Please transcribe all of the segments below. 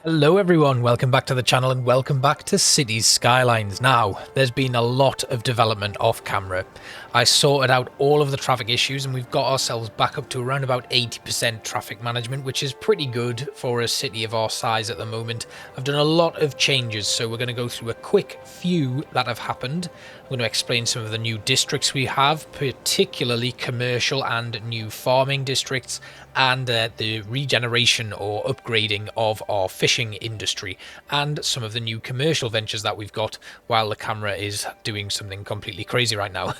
Hello everyone, welcome back to the channel and welcome back to Cities Skylines. Now, there's been a lot of development off camera. I sorted out all of the traffic issues and we've got ourselves back up to around about 80% traffic management, which is pretty good for a city of our size at the moment. I've done a lot of changes, so we're going to go through a quick few that have happened. I'm going to explain some of the new districts we have, particularly commercial and new farming districts, and the regeneration or upgrading of our fishing industry and some of the new commercial ventures that we've got while the camera is doing something completely crazy right now.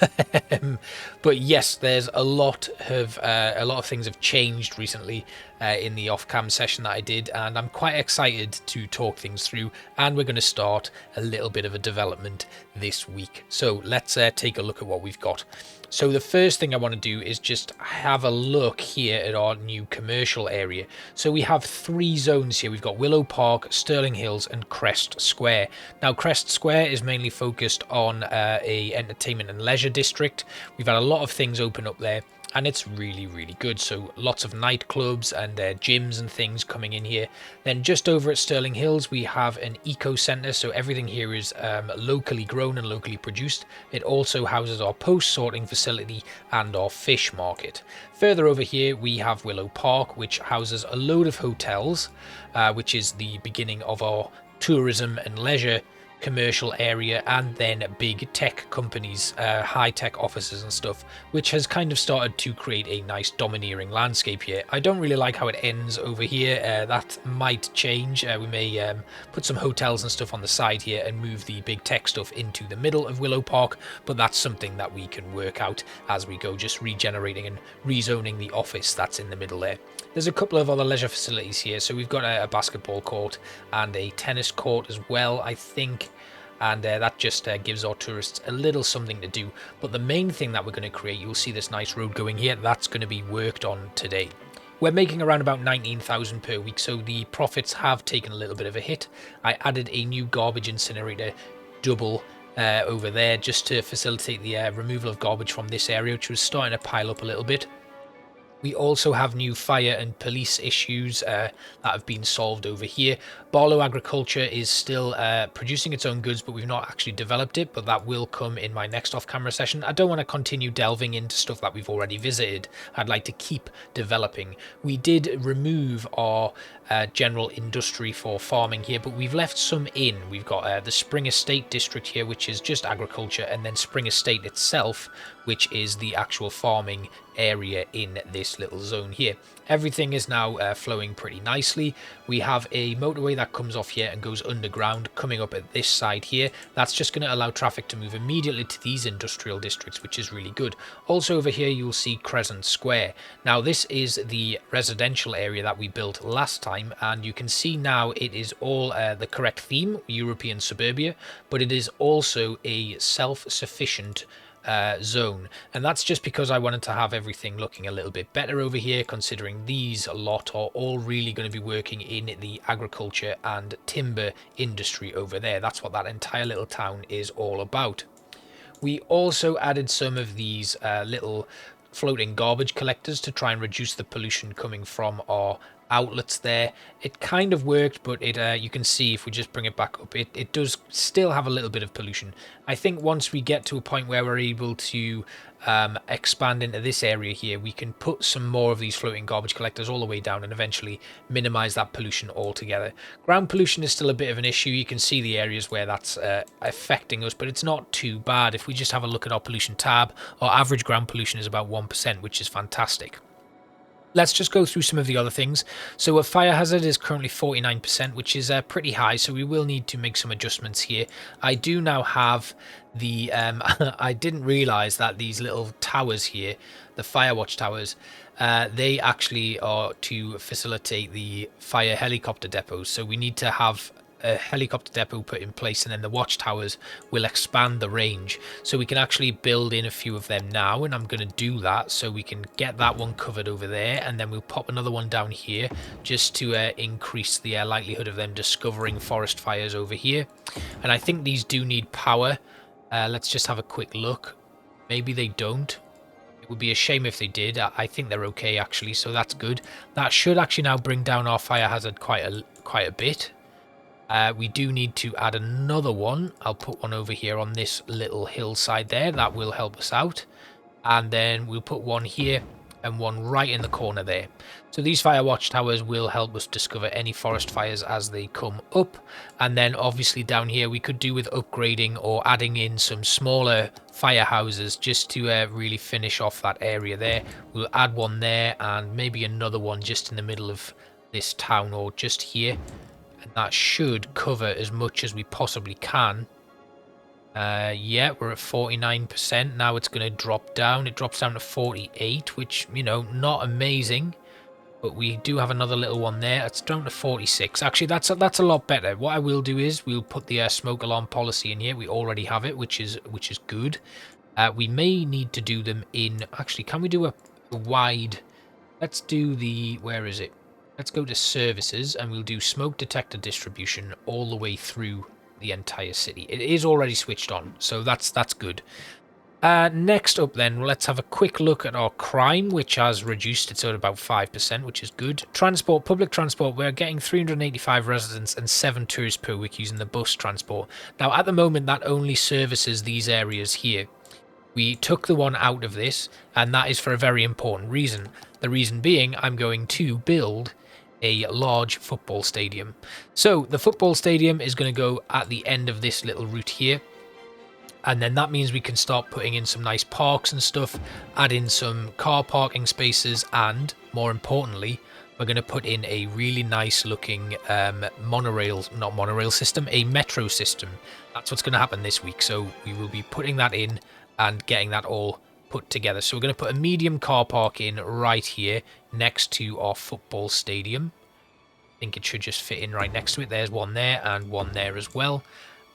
But yes, there's a lot of things have changed recently in the off-cam session that I did, and I'm quite excited to talk things through, and we're going to start a little bit of a development this week. So let's take a look at what we've got. So the first thing I want to do is just have a look here at our new commercial area. So we have three zones here. We've got Willow Park, Sterling Hills and Crest Square. Now Crest Square is mainly focused on a entertainment and leisure district. We've had a lot of things open up there, and it's really good. So lots of nightclubs and gyms and things coming in here. Then just over at Sterling Hills we have an eco centre, so everything here is locally grown and locally produced. It also houses our post sorting facility and our fish market. Further over here we have Willow Park, which houses a load of hotels, which is the beginning of our tourism and leisure commercial area, and then big tech companies, high-tech offices and stuff, which has kind of started to create a nice domineering landscape here. I don't really like how it ends over here. That might change. We may put some hotels and stuff on the side here and move the big tech stuff into the middle of Willow Park, but that's something that we can work out as we go, just regenerating and rezoning the office that's in the middle there. There's a couple of other leisure facilities here, so we've got a basketball court and a tennis court as well, I think, and that just gives our tourists a little something to do. But the main thing that we're going to create, you'll see this nice road going here, that's going to be worked on today. We're making around about 19,000 per week, so the profits have taken a little bit of a hit. I added a new garbage incinerator double over there just to facilitate the removal of garbage from this area, which was starting to pile up a little bit. We also have new fire and police issues that have been solved over here. Barlow Agriculture is still producing its own goods, but we've not actually developed it, but that will come in my next off-camera session. I don't want to continue delving into stuff that we've already visited. I'd like to keep developing. We did remove our general industry for farming here, but we've left some in. We've got the Spring Estate district here, which is just agriculture, and then Spring Estate itself, which is the actual farming area in this little zone here. Everything is now flowing pretty nicely. We have a motorway that comes off here and goes underground coming up at this side here. That's just going to allow traffic to move immediately to these industrial districts, which is really good. Also over here you'll see Crescent Square. Now this is the residential area that we built last time, and you can see now it is all the correct theme, European suburbia, but it is also a self-sufficient zone, and that's just because I wanted to have everything looking a little bit better over here, considering these lot are all really going to be working in the agriculture and timber industry over there. That's what that entire little town is all about. We also added some of these little floating garbage collectors to try and reduce the pollution coming from our outlets there. It kind of worked, but it you can see if we just bring it back up, it does still have a little bit of pollution. I think once we get to a point where we're able to expand into this area here, we can put some more of these floating garbage collectors all the way down and eventually minimize that pollution altogether. Ground pollution is still a bit of an issue. You can see the areas where that's affecting us, but it's not too bad. If we just have a look at our pollution tab, our average ground pollution is about 1%, which is fantastic. Let's just go through some of the other things. So a fire hazard is currently 49%, which is pretty high, so we will need to make some adjustments here. I do now have the I didn't realize that these little towers here, the fire watch towers, they actually are to facilitate the fire helicopter depots, so we need to have a helicopter depot put in place, and then the watchtowers will expand the range, so we can actually build in a few of them now, and I'm going to do that so we can get that one covered over there, and then we'll pop another one down here just to increase the likelihood of them discovering forest fires over here. And I think these do need power. Let's just have a quick look. Maybe they don't. It would be a shame if they did. I think they're okay actually, so that's good. That should actually now bring down our fire hazard quite quite a bit. We do need to add another one. I'll put one over here on this little hillside there. That will help us out. And then we'll put one here and one right in the corner there. So these fire watchtowers will help us discover any forest fires as they come up. And then obviously down here we could do with upgrading or adding in some smaller firehouses just to really finish off that area there. We'll add one there and maybe another one just in the middle of this town or just here. And that should cover as much as we possibly can. Yeah, we're at 49%. Now it's going to drop down. It drops down to 48, which, you know, not amazing. But we do have another little one there. It's down to 46. Actually, that's a lot better. What I will do is we'll put the smoke alarm policy in here. We already have it, which is good. We may need to do them in... Actually, can we do a wide... Let's do the... Where is it? Let's go to services and we'll do smoke detector distribution all the way through the entire city. It is already switched on, so that's good. Next up then, let's have a quick look at our crime, which has reduced. It's at about 5%, which is good. Transport, public transport, we're getting 385 residents and 7 tourists per week using the bus transport. Now, at the moment, that only services these areas here. We took the one out of this, and that is for a very important reason. The reason being, I'm going to build a large football stadium. So the football stadium is going to go at the end of this little route here, and then that means we can start putting in some nice parks and stuff, add in some car parking spaces, and more importantly, we're going to put in a really nice looking metro system. That's what's going to happen this week. So we will be putting that in and getting that all put together. So we're going to put a medium car park in right here next to our football stadium. I think it should just fit in right next to it. There's one there and one there as well.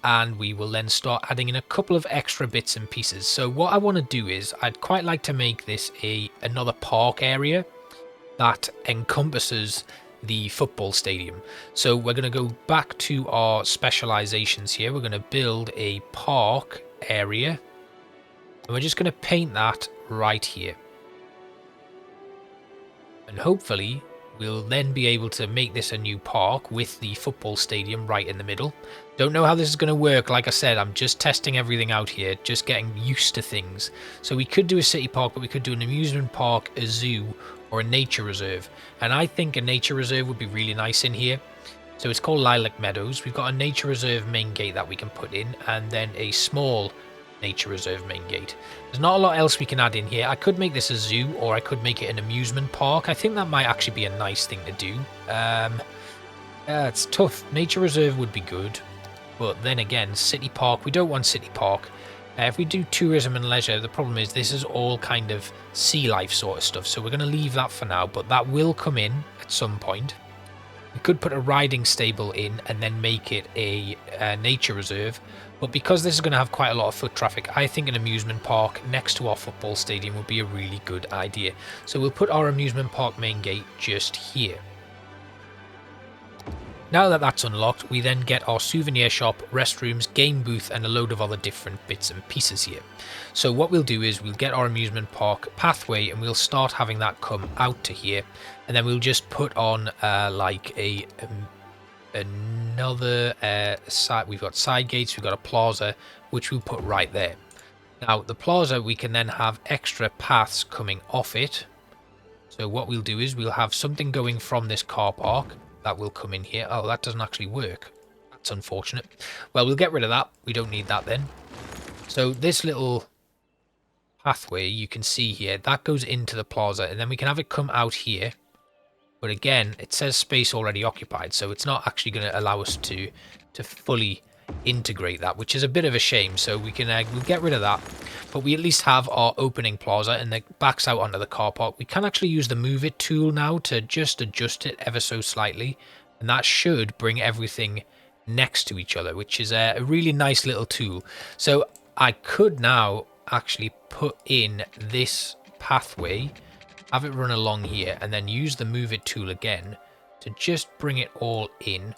And we will then start adding in a couple of extra bits and pieces. So what I want to do is I'd quite like to make this another park area that encompasses the football stadium. So we're going to go back to our specializations here. We're going to build a park area. And we're just going to paint that right here. And hopefully we'll then be able to make this a new park with the football stadium right in the middle. Don't know how this is going to work. Like I said, I'm just testing everything out here, just getting used to things. So we could do a city park, but we could do an amusement park, a zoo, or a nature reserve. And I think a nature reserve would be really nice in here. So it's called Lilac Meadows. We've got a nature reserve main gate that we can put in, and then a small nature reserve main gate. There's not a lot else we can add in here. I could make this a zoo, or I could make it an amusement park. I think that might actually be a nice thing to do. It's tough. Nature reserve would be good, but then again, city park, we don't want city park. If we do tourism and leisure, the problem is this is all kind of sea life sort of stuff, so we're going to leave that for now, but that will come in at some point. We could put a riding stable in and then make it a nature reserve. But because this is going to have quite a lot of foot traffic, I think an amusement park next to our football stadium would be a really good idea. So we'll put our amusement park main gate just here. Now that that's unlocked, we then get our souvenir shop, restrooms, game booth, and a load of other different bits and pieces here. So what we'll do is we'll get our amusement park pathway and we'll start having that come out to here. And then we'll just put on like another side. We've got side gates, we've got a plaza, which we'll put right there. Now the plaza, we can then have extra paths coming off it. So what we'll do is we'll have something going from this car park that will come in here. Oh, that doesn't actually work. That's unfortunate. Well, we'll get rid of that. We don't need that then. So this little pathway you can see here, that goes into the plaza, and then we can have it come out here. But again, it says space already occupied, so it's not actually going to allow us to fully integrate that, which is a bit of a shame. So we can we'll get rid of that, but we at least have our opening plaza, and it backs out onto the car park. We can actually use the move it tool now to just adjust it ever so slightly, and that should bring everything next to each other, which is a really nice little tool. So I could now actually put in this pathway, have it run along here, and then use the move it tool again to just bring it all in.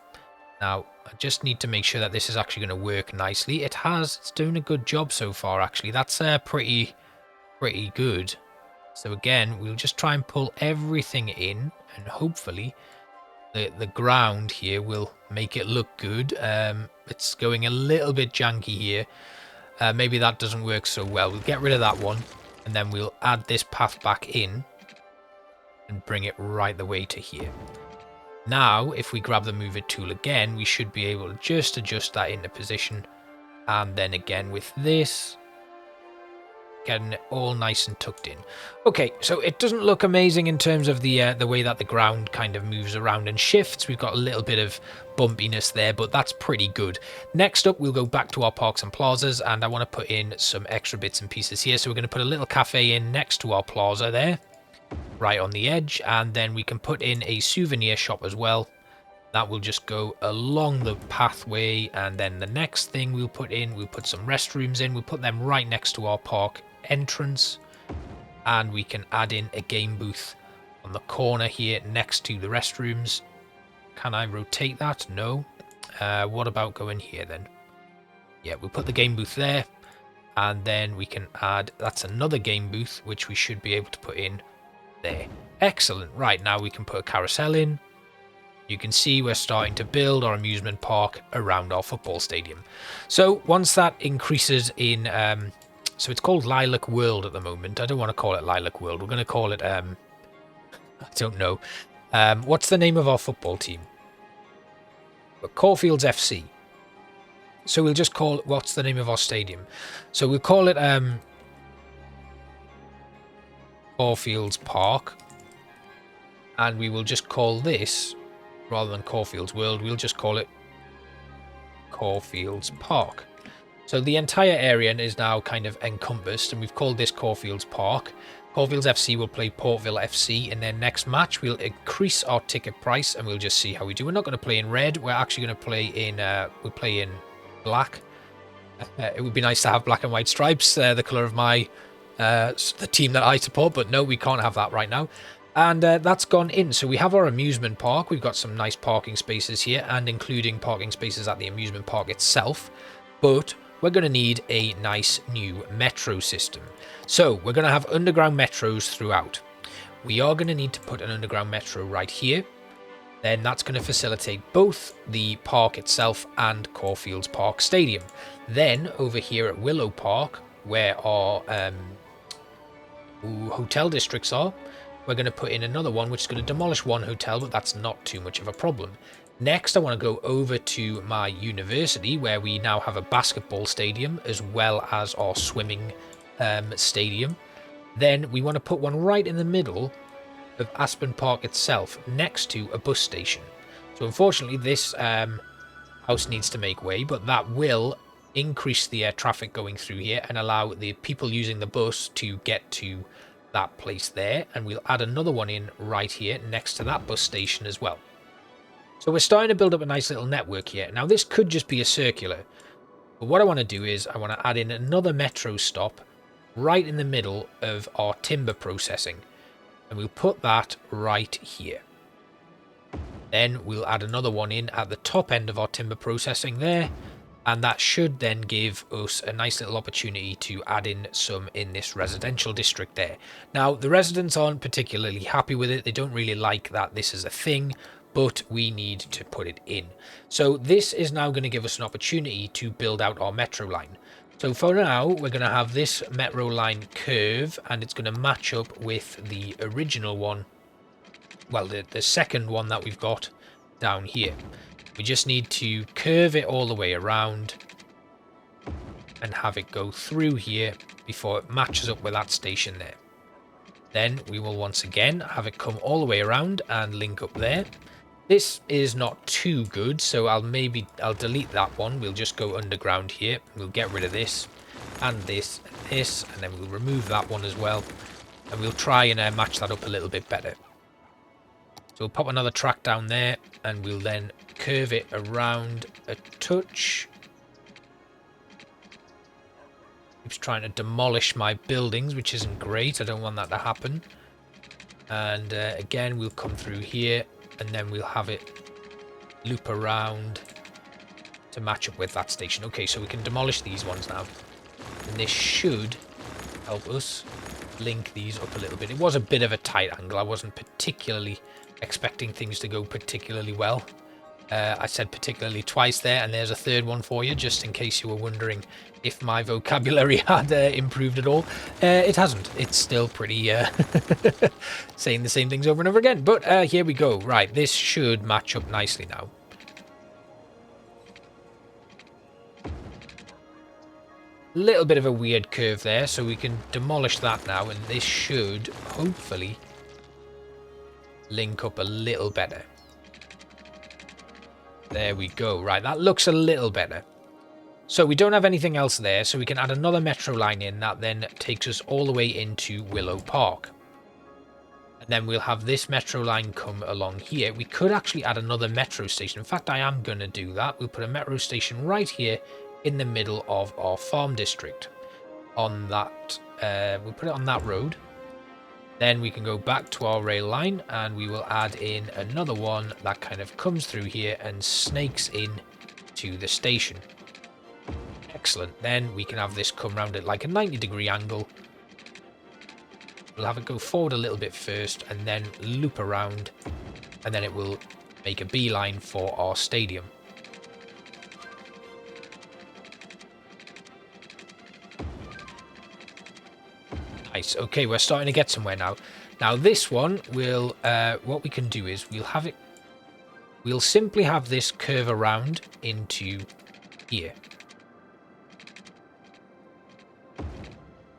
Now I just need to make sure that this is actually going to work nicely. It's doing a good job so far, actually. That's pretty good. So again, we'll just try and pull everything in, and hopefully the ground here will make it look good. It's going a little bit janky here. Maybe that doesn't work so well. We'll get rid of that one, and then we'll add this path back in and bring it right the way to here. Now, if we grab the move it tool again, we should be able to just adjust that into position. And then again with this, getting it all nice and tucked in. Okay, so it doesn't look amazing in terms of the way that the ground kind of moves around and shifts. We've got a little bit of bumpiness there, but that's pretty good. Next up, we'll go back to our parks and plazas, and I want to put in some extra bits and pieces here. So we're going to put a little cafe in next to our plaza there, right on the edge, and then we can put in a souvenir shop as well. That will just go along the pathway, and then the next thing we'll put some restrooms in. We'll put them right next to our park entrance, and we can add in a game booth on the corner here next to the restrooms. Can I rotate that? No. What about going here then? Yeah, we'll put the game booth there, and then we can add, that's another game booth, which we should be able to put in there. Excellent. Right, now we can put a carousel in. You can see we're starting to build our amusement park around our football stadium. So once that increases in, so it's called Lilac World at the moment. I don't want to call it Lilac World. We're going to call it, I don't know. What's the name of our football team? Cawfields FC. So we'll just call, what's the name of our stadium? So we'll call it Cawfields Park. And we will just call this, rather than Cawfields World, we'll just call it Cawfields Park. So the entire area is now kind of encompassed, and we've called this Cawfields Park. Cawfields FC will play Portville FC in their next match. We'll increase our ticket price, and we'll just see how we do. We're not going to play in red. We're actually going to play in we'll play in black. It would be nice to have black and white stripes, the colour of my the team that I support, but no, we can't have that right now. And that's gone in. So we have our amusement park. We've got some nice parking spaces here, and including parking spaces at the amusement park itself. But we're going to need a nice new metro system. So we're going to have underground metros throughout. We are going to need to put an underground metro right here. Then that's going to facilitate both the park itself and Cawfields Park Stadium. Then over here at Willow Park, where our hotel districts are, we're going to put in another one, which is going to demolish one hotel, but that's not too much of a problem. Next, I want to go over to my university, where we now have a basketball stadium, as well as our swimming stadium. Then we want to put one right in the middle of Aspen Park itself, next to a bus station. So unfortunately, this house needs to make way, but that will increase the traffic going through here and allow the people using the bus to get to that place there. And we'll add another one in right here next to that bus station as well. So we're starting to build up a nice little network here. Now this could just be a circular, but what I want to do is I want to add in another metro stop right in the middle of our timber processing, and we'll put that right here. Then we'll add another one in at the top end of our timber processing there, and that should then give us a nice little opportunity to add in some in this residential district there. Now, the residents aren't particularly happy with it. They don't really like that this is a thing, but we need to put it in. So this is now going to give us an opportunity to build out our metro line. So for now, we're going to have this metro line curve, and it's going to match up with the original one. Well, the second one that we've got down here. We just need to curve it all the way around and have it go through here before it matches up with that station there. Then we will once again have it come all the way around and link up there. This is not too good, so I'll delete that one. We'll just go underground here. We'll get rid of this and this and this, and then we'll remove that one as well. And we'll try and match that up a little bit better. So we'll pop another track down there, and we'll then curve it around a touch. Keeps trying to demolish my buildings, which isn't great. I don't want that to happen. And again, we'll come through here, and then we'll have it loop around to match up with that station. Okay, so we can demolish these ones now. And this should help us link these up a little bit. It was a bit of a tight angle. I wasn't particularly expecting things to go particularly well. I said particularly twice there, and there's a third one for you, just in case you were wondering if my vocabulary had improved at all. It hasn't. It's still pretty saying the same things over and over again. But here we go. Right, this should match up nicely now. Little bit of a weird curve there, so we can demolish that now, and this should hopefully link up a little better. There we go. Right, that looks a little better. So we don't have anything else there, so we can add another metro line in that then takes us all the way into Willow Park. And then we'll have this metro line come along here. We could actually add another metro station. In fact, I am going to do that. We'll put a metro station right here in the middle of our farm district. On that, we'll put it on that road. Then we can go back to our rail line and we will add in another one that kind of comes through here and snakes in to the station. Excellent. Then we can have this come round at like a 90-degree angle. We'll have it go forward a little bit first and then loop around, and then it will make a beeline for our stadium. Nice. Okay, we're starting to get somewhere now. Now this one will, what we can do is we'll simply have this curve around into here.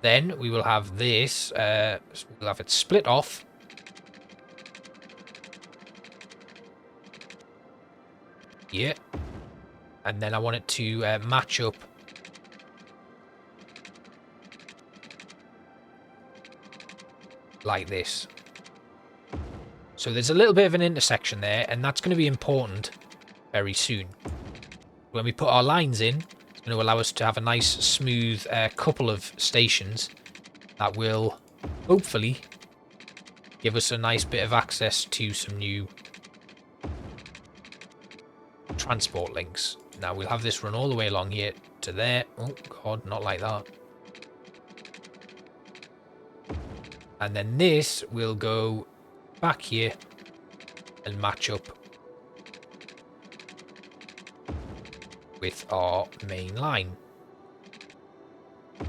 Then we will have this, we'll have it split off. Here. And then I want it to match up like this. So there's a little bit of an intersection there, and that's going to be important very soon. When we put our lines in, it's going to allow us to have a nice smooth couple of stations that will hopefully give us a nice bit of access to some new transport links. Now we'll have this run all the way along here to there. Oh god, not like that. And then this will go back here and match up with our main line. In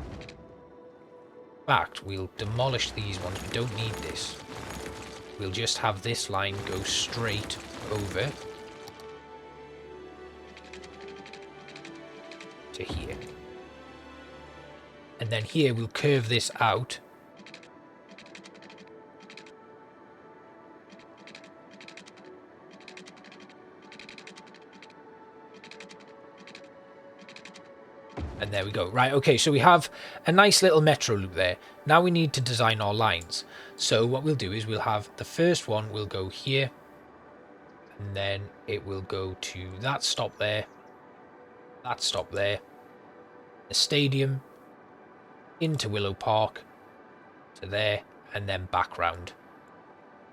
fact, we'll demolish these ones. We don't need this. We'll just have this line go straight over to here. And then here we'll curve this out. And there we go. Right, okay, so we have a nice little metro loop there. Now we need to design our lines. So what we'll do is we'll have the first one will go here. And then it will go to that stop there. That stop there. The stadium. Into Willow Park. To there. And then back round.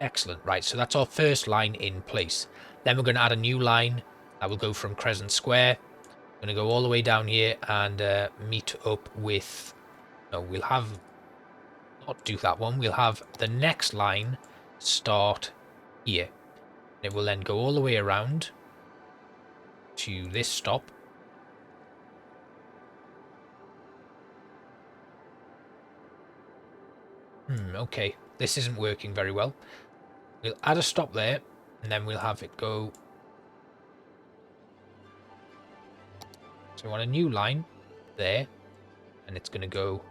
Excellent. Right, so that's our first line in place. Then we're going to add a new line. That will go from Crescent Square. Going to go all the way down here and meet up with, no, we'll have, not do that one, we'll have the next line start here. It will then go all the way around to this stop. Okay, this isn't working very well. We'll add a stop there and then we'll have it go. So we want a new line there, and it's going to go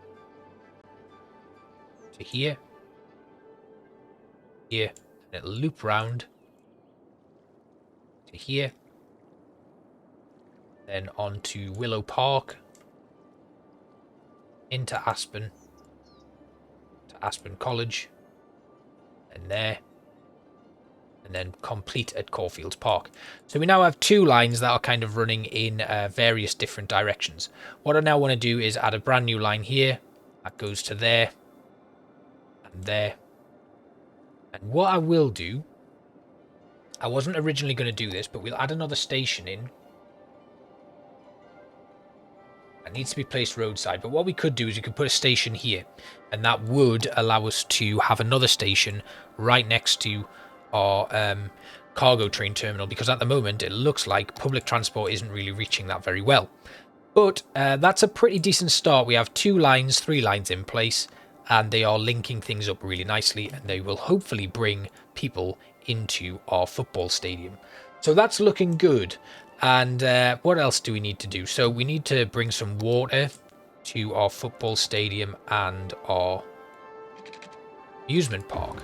to here, here, and it'll loop round to here, then on to Willow Park, into Aspen, to Aspen College, and there, and then complete at Cawfields Park. So we now have two lines that are kind of running in various different directions. What I now want to do is add a brand new line here that goes to there and there. And what I will do, I wasn't originally going to do this, but we'll add another station in. It needs to be placed roadside, but what we could do is we could put a station here, and that would allow us to have another station right next to our cargo train terminal, because at the moment it looks like public transport isn't really reaching that very well. But that's a pretty decent start. We have 2 lines, 3 lines in place, and they are linking things up really nicely, and they will hopefully bring people into our football stadium. So that's looking good. And what else do we need to do? So we need to bring some water to our football stadium and our amusement park.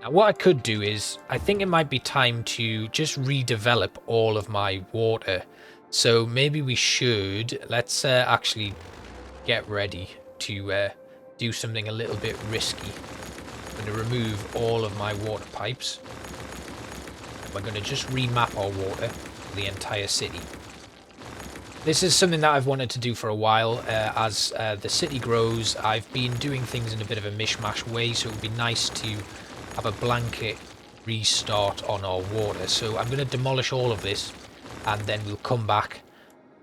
Now what I could do is, I think it might be time to just redevelop all of my water. So maybe we should, let's actually get ready to do something a little bit risky. I'm going to remove all of my water pipes. And we're going to just remap our water for the entire city. This is something that I've wanted to do for a while. As the city grows, I've been doing things in a bit of a mishmash way, so it would be nice to have a blanket restart on our water. So I'm going to demolish all of this, and then we'll come back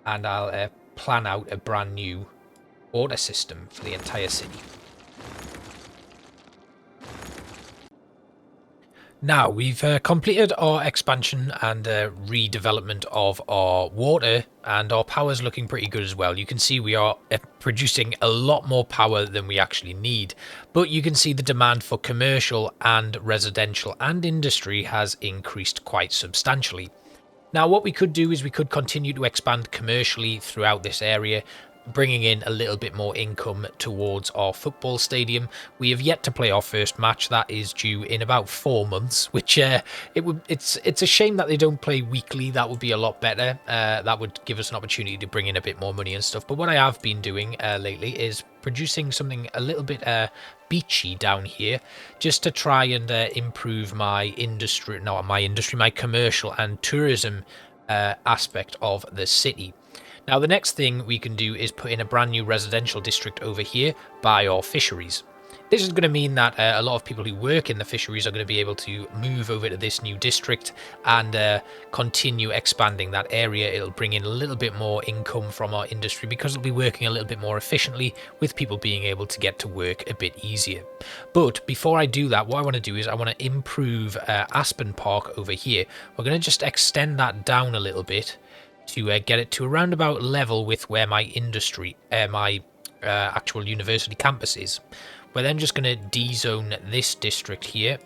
and I'll plan out a brand new water system for the entire city. Now, we've completed our expansion and redevelopment of our water, and our power's looking pretty good as well. You can see we are producing a lot more power than we actually need, but you can see the demand for commercial and residential and industry has increased quite substantially. Now, what we could do is we could continue to expand commercially throughout this area, bringing in a little bit more income towards our football stadium. We have yet to play our first match. That is due in about 4 months, which it's a shame that they don't play weekly. That would be a lot better. That would give us an opportunity to bring in a bit more money and stuff. But what I have been doing lately is producing something a little bit beachy down here, just to try and improve my industry, not my industry, my commercial and tourism aspect of the city. Now, the next thing we can do is put in a brand new residential district over here by our fisheries. This is going to mean that a lot of people who work in the fisheries are going to be able to move over to this new district and continue expanding that area. It'll bring in a little bit more income from our industry because it'll be working a little bit more efficiently, with people being able to get to work a bit easier. But before I do that, what I want to do is I want to improve Aspen Park over here. We're going to just extend that down a little bit to get it to around about level with where my industry, my actual university campus is. We're then just going to de-zone this district here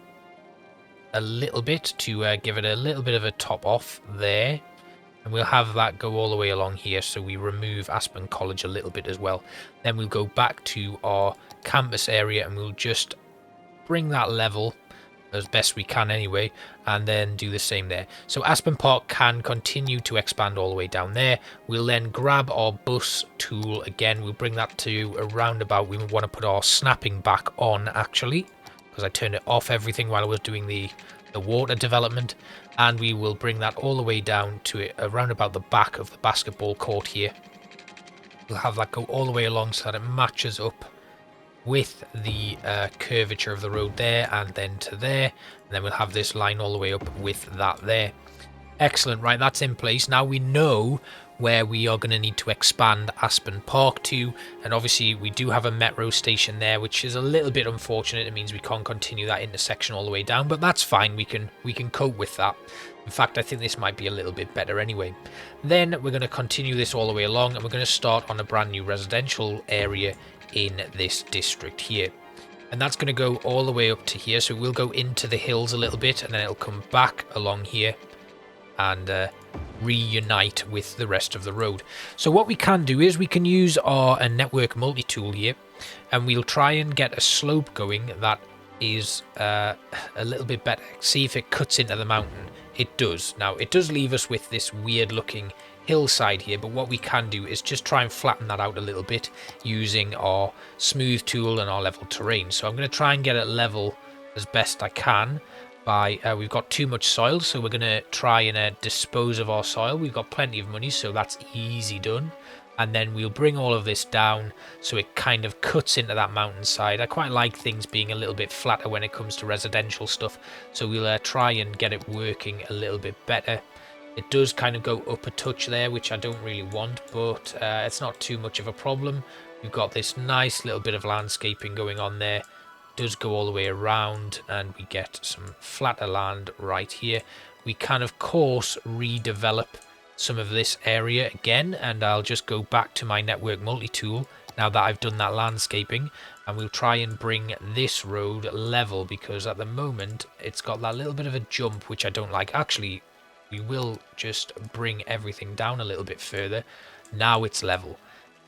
a little bit to give it a little bit of a top off there. And we'll have that go all the way along here, so we remove Aspen College a little bit as well. Then we'll go back to our campus area and we'll just bring that level as best we can anyway, and then do the same there. So Aspen Park can continue to expand all the way down there. We'll then grab our bus tool again. We'll bring that to around about, we want to put our snapping back on actually, because I turned it off everything while I was doing the water development, and we will bring that all the way down to it around about the back of the basketball court here. We'll have that go all the way along so that it matches up with the curvature of the road there, and then to there, and then we'll have this line all the way up with that there. Excellent. Right, that's in place. Now we know where we are going to need to expand Aspen Park to, and obviously we do have a metro station there, which is a little bit unfortunate. It means we can't continue that intersection all the way down, but that's fine. We can cope with that. In fact, I think this might be a little bit better anyway. Then we're going to continue this all the way along, and we're going to start on a brand new residential area in this district here, and that's going to go all the way up to here. So we'll go into the hills a little bit, and then it'll come back along here and reunite with the rest of the road. So what we can do is we can use our network multi-tool here, and we'll try and get a slope going that is a little bit better. See if it cuts into the mountain. It does. Now it does leave us with this weird looking hillside here, but what we can do is just try and flatten that out a little bit using our smooth tool and our level terrain. So I'm going to try and get it level as best I can by we've got too much soil, so we're going to try and dispose of our soil. We've got plenty of money, so that's easy done. And then we'll bring all of this down so it kind of cuts into that mountainside. I quite like things being a little bit flatter when it comes to residential stuff, so we'll try and get it working a little bit better. It does kind of go up a touch there, which I don't really want, but it's not too much of a problem. We've got this nice little bit of landscaping going on there. does go all the way around and we get some flatter land right here. We can, of course, redevelop some of this area again, and I'll just go back to my network multi-tool now that I've done that landscaping, and we'll try and bring this road level, because at the moment it's got that little bit of a jump which I don't like. Actually, we will just bring everything down a little bit further. Now it's level,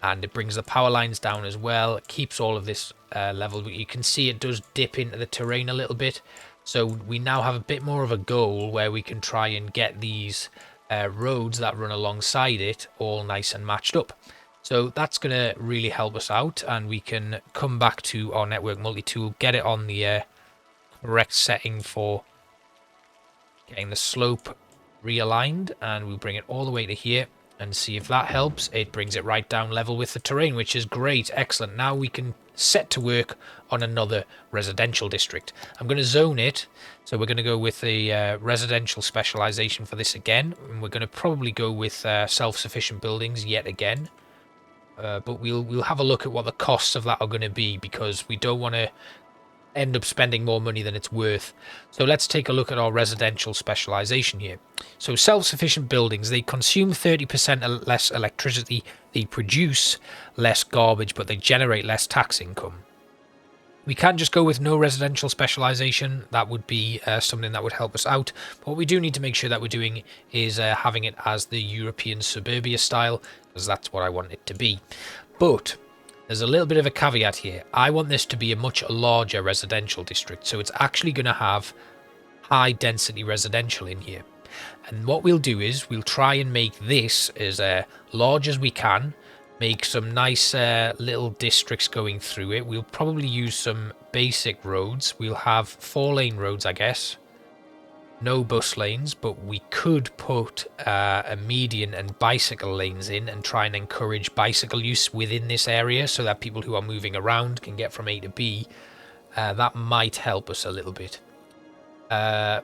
and it brings the power lines down as well. It keeps all of this level, but you can see it does dip into the terrain a little bit. So we now have a bit more of a goal where we can try and get these roads that run alongside it all nice and matched up. So that's going to really help us out, and we can come back to our network multi-tool, get it on the correct setting for getting the slope realigned, and we'll bring it all the way to here and see if that helps. It brings it right down level with the terrain, which is great. Excellent. Now we can set to work on another residential district. I'm going to zone it, so we're going to go with a residential specialization for this again, and we're going to probably go with self-sufficient buildings yet again. But we'll have a look at what the costs of that are going to be, because we don't want to end up spending more money than it's worth. So let's take a look at our residential specialization here. So self-sufficient buildings, they consume 30% less electricity, they produce less garbage, but they generate less tax income. We can't just go with no residential specialization. That would be something that would help us out. But what we do need to make sure that we're doing is having it as the European suburbia style, because that's what I want it to be. But there's a little bit of a caveat here. I want this to be a much larger residential district, so it's actually going to have high density residential in here. And what we'll do is we'll try and make this as large as we can, make some nice little districts going through it. We'll probably use some basic roads. We'll have 4-lane roads, I guess. No bus lanes, but we could put a median and bicycle lanes in and try and encourage bicycle use within this area so that people who are moving around can get from A to B. That might help us a little bit.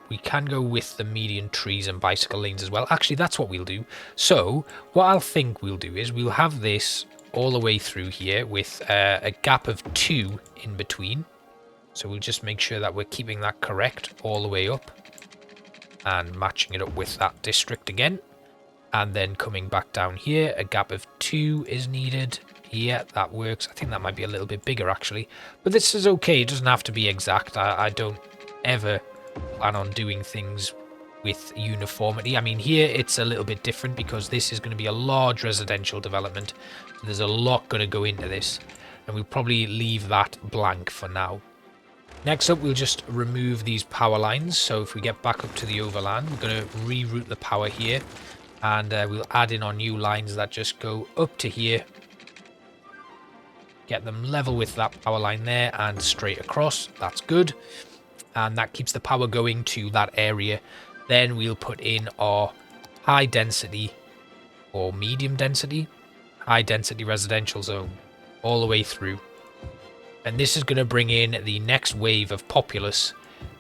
We can go with the median trees and bicycle lanes as well. Actually, that's what we'll do. So what I'll think we'll do is we'll have this all the way through here with a gap of 2 in between. So we'll just make sure that we're keeping that correct all the way up and matching it up with that district again. And then coming back down here, a gap of 2 is needed. Yeah, that works. I think that might be a little bit bigger actually, but this is okay. It doesn't have to be exact. I don't ever plan on doing things with uniformity. I mean, here it's a little bit different because this is going to be a large residential development. So there's a lot going to go into this, and we'll probably leave that blank for now. Next up, we'll just remove these power lines. So if we get back up to the overland, we're going to reroute the power here, and we'll add in our new lines that just go up to here. Get them level with that power line there and straight across. That's good. And that keeps the power going to that area. Then we'll put in our high density or medium density, high density residential zone all the way through. And this is going to bring in the next wave of populace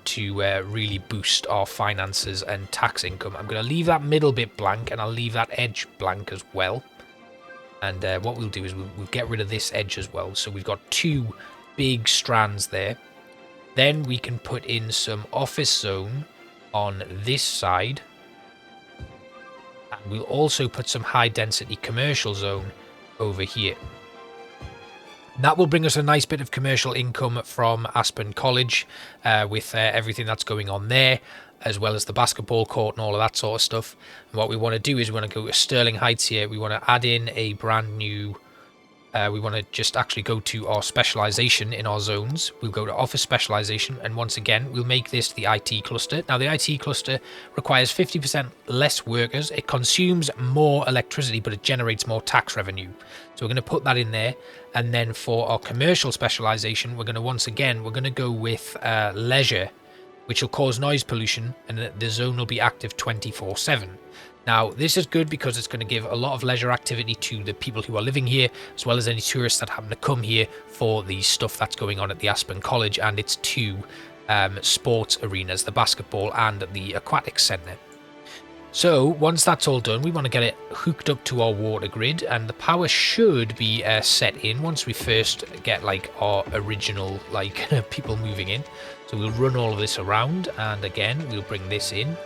to really boost our finances and tax income. I'm going to leave that middle bit blank, and I'll leave that edge blank as well. And what we'll do is we'll get rid of this edge as well. So we've got 2 big strands there. Then we can put in some office zone on this side. And we'll also put some high density commercial zone over here. That will bring us a nice bit of commercial income from Aspen College with everything that's going on there, as well as the basketball court and all of that sort of stuff. And what we want to do is we want to go to Sterling Heights here. We want to add in a brand new... we want to just actually go to our specialization in our zones. We'll go to office specialization, and once again, we'll make this the IT cluster. Now, the IT cluster requires 50% less workers. It consumes more electricity, but it generates more tax revenue. So we're going to put that in there. And then for our commercial specialization, we're going to, once again, we're going to go with leisure, which will cause noise pollution, and the zone will be active 24/7. Now, this is good because it's going to give a lot of leisure activity to the people who are living here, as well as any tourists that happen to come here for the stuff that's going on at the Aspen College and its 2 sports arenas, the basketball and the aquatics centre. So once that's all done, we want to get it hooked up to our water grid, and the power should be set in once we first get like our original like people moving in. So we'll run all of this around, and again we'll bring this in.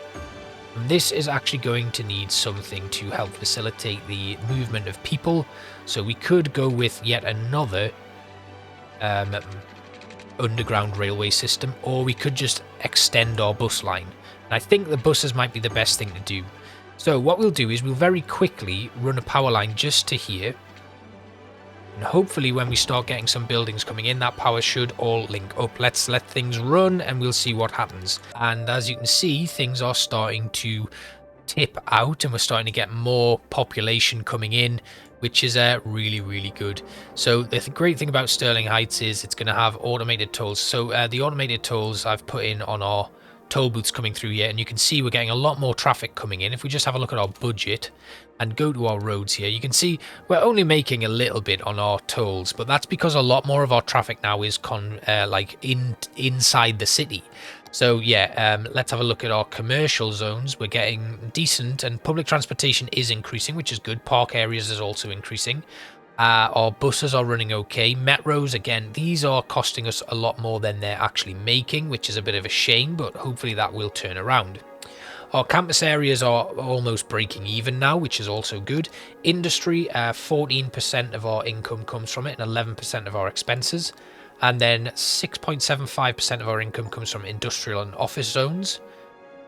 And this is actually going to need something to help facilitate the movement of people, so we could go with yet another underground railway system, or we could just extend our bus line. And I think the buses might be the best thing to do. So what we'll do is we'll very quickly run a power line just to here, and hopefully when we start getting some buildings coming in, that power should all link up. Let's let things run and we'll see what happens. And as you can see, things are starting to tip out and we're starting to get more population coming in, which is really, really good. So the great thing about Sterling Heights is it's going to have automated tolls. So the automated tolls I've put in on our toll booths coming through here, and you can see we're getting a lot more traffic coming in. If we just have a look at our budget and go to our roads here, you can see we're only making a little bit on our tolls, but that's because a lot more of our traffic now is inside the city. So yeah, let's have a look at our commercial zones. We're getting decent, and public transportation is increasing, which is good. Park areas is also increasing. Our buses are running okay. Metros, again, these are costing us a lot more than they're actually making, which is a bit of a shame, but hopefully that will turn around. Our campus areas are almost breaking even now, which is also good. Industry, 14% of our income comes from it and 11% of our expenses. And then 6.75% of our income comes from industrial and office zones.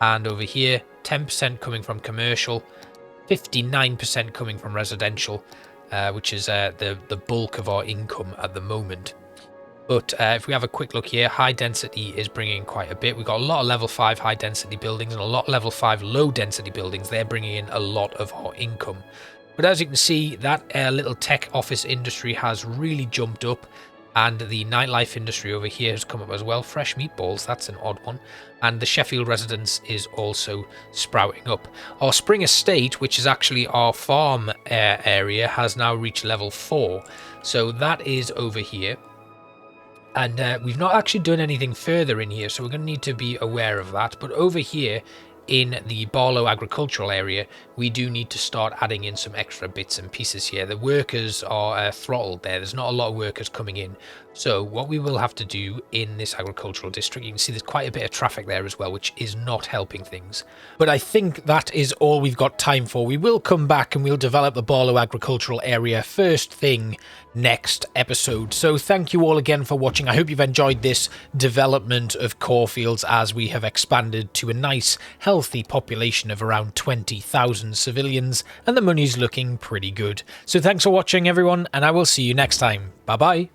And over here, 10% coming from commercial, 59% coming from residential, which is the bulk of our income at the moment. But if we have a quick look here, high density is bringing in quite a bit. We've got a lot of level 5 high density buildings and a lot of level 5 low density buildings. They're bringing in a lot of our income. But as you can see, that little tech office industry has really jumped up. And the nightlife industry over here has come up as well. Fresh meatballs, that's an odd one. And the Sheffield residence is also sprouting up. Our Spring Estate, which is actually our farm area, has now reached level 4. So that is over here. And we've not actually done anything further in here, so we're going to need to be aware of that. But over here, in the Barlow agricultural area, we do need to start adding in some extra bits and pieces here. The workers are throttled there. There's not a lot of workers coming in. So what we will have to do in this agricultural district, you can see there's quite a bit of traffic there as well, which is not helping things. But I think that is all we've got time for. We will come back and we'll develop the Barlow agricultural area first thing next episode. So thank you all again for watching. I hope you've enjoyed this development of Cawfields as we have expanded to a nice, healthy population of around 20,000 civilians, and the money's looking pretty good. So thanks for watching everyone, and I will see you next time. Bye bye.